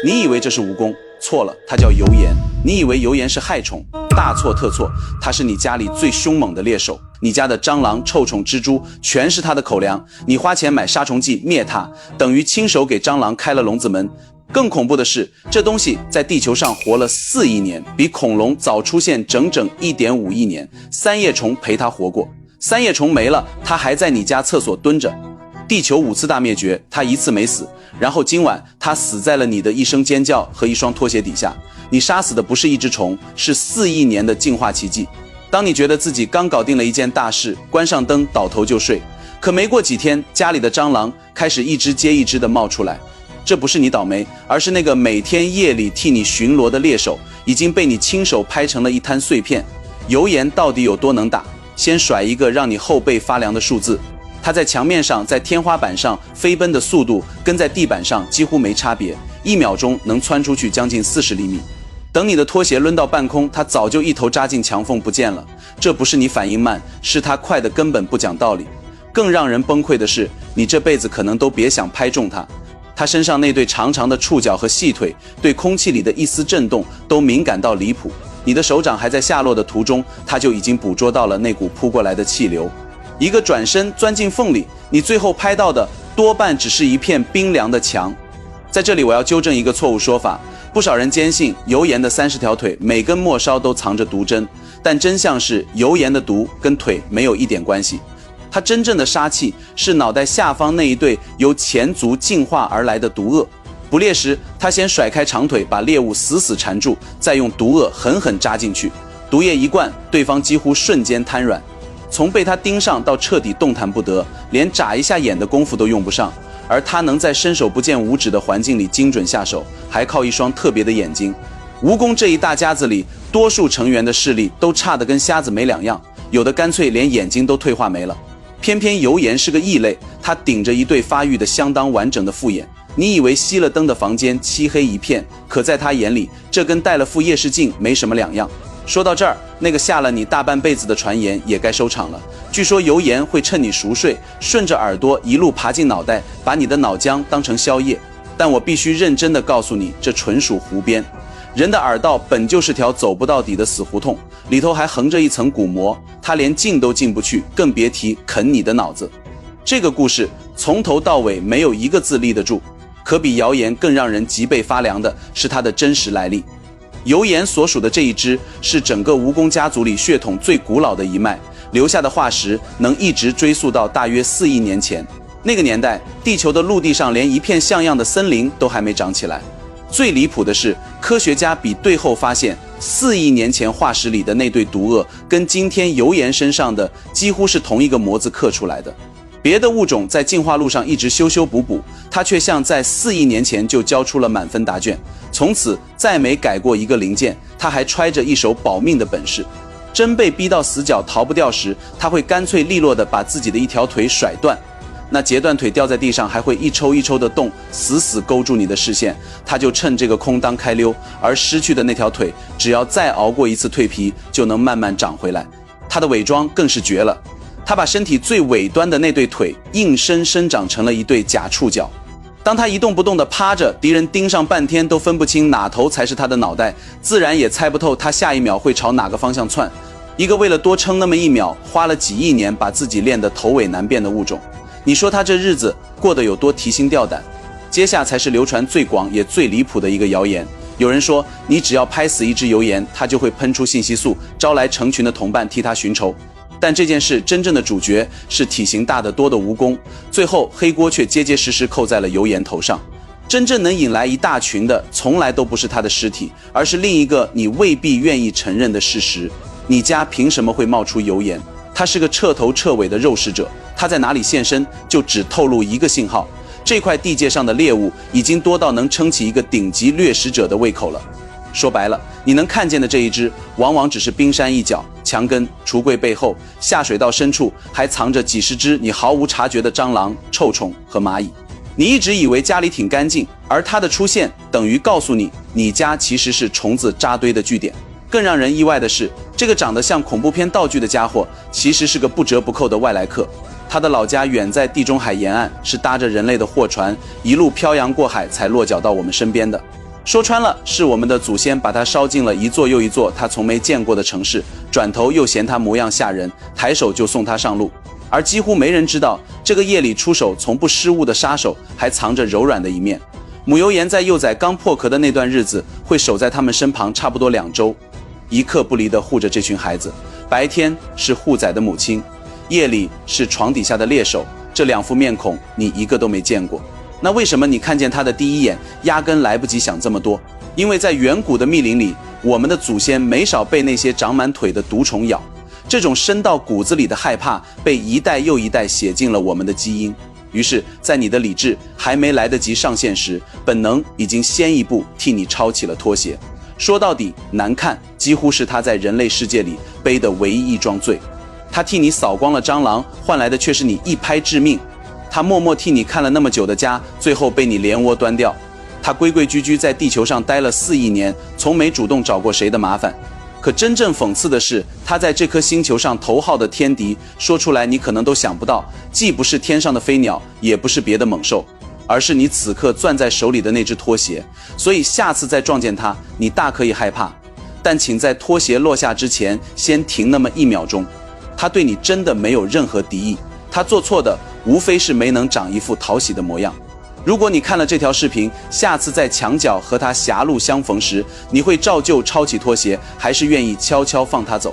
你以为这是蜈蚣，错了，它叫油盐。你以为油盐是害虫，大错特错，它是你家里最凶猛的猎手。你家的蟑螂、臭虫、蜘蛛全是它的口粮，你花钱买杀虫剂灭它，等于亲手给蟑螂开了笼子门。更恐怖的是，这东西在地球上活了4亿年，比恐龙早出现整整1.5亿年。三叶虫陪它活过，三叶虫没了，它还在你家厕所蹲着。地球5次大灭绝，它1次没死，然后今晚它死在了你的一声尖叫和一双拖鞋底下。你杀死的不是一只虫，是4亿年的进化奇迹。当你觉得自己刚搞定了一件大事，关上灯倒头就睡，可没过几天，家里的蟑螂开始一只接一只的冒出来。这不是你倒霉，而是那个每天夜里替你巡逻的猎手已经被你亲手拍成了一滩碎片。油盐到底有多能打？先甩一个让你后背发凉的数字。它在墙面上，在天花板上飞奔的速度跟在地板上几乎没差别，1秒钟能窜出去将近40厘米。等你的拖鞋抡到半空，它早就一头扎进墙缝不见了。这不是你反应慢，是它快得根本不讲道理。更让人崩溃的是，你这辈子可能都别想拍中它。它身上那对长长的触角和细腿，对空气里的一丝震动都敏感到离谱。你的手掌还在下落的途中，它就已经捕捉到了那股扑过来的气流。一个转身钻进缝里，你最后拍到的多半只是一片冰凉的墙。在这里我要纠正一个错误说法，不少人坚信油盐的30条腿每根末梢都藏着毒针，但真相是油盐的毒跟腿没有一点关系。它真正的杀气是脑袋下方那一对由前足进化而来的毒颚。捕猎时，它先甩开长腿把猎物死死缠住，再用毒颚狠狠扎进去，毒液一灌，对方几乎瞬间瘫软。从被他盯上到彻底动弹不得，连眨一下眼的功夫都用不上。而他能在伸手不见五指的环境里精准下手，还靠一双特别的眼睛。蜈蚣这一大家子里，多数成员的视力都差得跟瞎子没两样，有的干脆连眼睛都退化没了。偏偏油盐是个异类，他顶着一对发育的相当完整的复眼。你以为熄了灯的房间漆黑一片，可在他眼里，这跟戴了副夜视镜没什么两样。说到这儿，那个吓了你大半辈子的传言也该收场了。据说油盐会趁你熟睡，顺着耳朵一路爬进脑袋，把你的脑浆当成宵夜。但我必须认真地告诉你，这纯属胡编。人的耳道本就是条走不到底的死胡同，里头还横着一层鼓膜，它连进都进不去，更别提啃你的脑子。这个故事从头到尾没有一个字立得住。可比谣言更让人脊背发凉的是它的真实来历。油盐所属的这一支是整个蜈蚣家族里血统最古老的一脉，留下的化石能一直追溯到大约4亿年前。那个年代，地球的陆地上连一片像样的森林都还没长起来。最离谱的是，科学家比对后发现4亿年前化石里的那对毒颚跟今天油盐身上的几乎是同一个模子刻出来的。别的物种在进化路上一直修修补补，它却像在4亿年前就交出了满分答卷，从此再没改过一个零件。它还揣着一手保命的本事，真被逼到死角逃不掉时，它会干脆利落地把自己的一条腿甩断。那截断腿掉在地上还会一抽一抽的动，死死勾住你的视线。它就趁这个空当开溜，而失去的那条腿只要再熬过一次蜕皮，就能慢慢长回来。它的伪装更是绝了，他把身体最尾端的那对腿硬生生长成了一对假触角。当他一动不动地趴着，敌人盯上半天都分不清哪头才是他的脑袋，自然也猜不透他下一秒会朝哪个方向窜。一个为了多撑那么1秒，花了几亿年把自己练得头尾难辨的物种，你说他这日子过得有多提心吊胆？接下才是流传最广也最离谱的一个谣言。有人说，你只要拍死一只油盐，它就会喷出信息素，招来成群的同伴替他寻仇。但这件事真正的主角是体型大得多的蜈蚣，最后黑锅却结结实实扣在了油盐头上。真正能引来一大群的，从来都不是他的尸体，而是另一个你未必愿意承认的事实：你家凭什么会冒出油盐？他是个彻头彻尾的肉食者，他在哪里现身，就只透露一个信号。这块地界上的猎物已经多到能撑起一个顶级掠食者的胃口了。说白了，你能看见的这一只，往往只是冰山一角，墙根、橱柜背后、下水道深处，还藏着几十只你毫无察觉的蟑螂、臭虫和蚂蚁。你一直以为家里挺干净，而它的出现等于告诉你，你家其实是虫子扎堆的据点。更让人意外的是，这个长得像恐怖片道具的家伙，其实是个不折不扣的外来客。他的老家远在地中海沿岸，是搭着人类的货船一路漂洋过海才落脚到我们身边的。说穿了，是我们的祖先把他烧进了一座又一座他从没见过的城市，转头又嫌他模样吓人，抬手就送他上路。而几乎没人知道，这个夜里出手从不失误的杀手还藏着柔软的一面。母油盐在幼崽刚破壳的那段日子，会守在他们身旁差不多2周，一刻不离地护着这群孩子。白天是护崽的母亲，夜里是床底下的猎手。这2副面孔你一个都没见过，那为什么你看见他的第一眼压根来不及想这么多？因为在远古的密林里，我们的祖先没少被那些长满腿的毒虫咬，这种深到骨子里的害怕被一代又一代写进了我们的基因。于是在你的理智还没来得及上线时，本能已经先一步替你抄起了拖鞋。说到底，难看几乎是他在人类世界里背的唯一一桩罪。他替你扫光了蟑螂，换来的却是你一拍致命。他默默替你看了那么久的家，最后被你连窝端掉。他规规矩矩在地球上待了4亿年，从没主动找过谁的麻烦。可真正讽刺的是，他在这颗星球上头号的天敌，说出来你可能都想不到，既不是天上的飞鸟，也不是别的猛兽，而是你此刻攥在手里的那只拖鞋。所以下次再撞见他，你大可以害怕，但请在拖鞋落下之前先停那么1秒钟。他对你真的没有任何敌意，他做错的无非是没能长一副讨喜的模样。如果你看了这条视频，下次在墙角和他狭路相逢时，你会照旧抄起拖鞋，还是愿意悄悄放他走？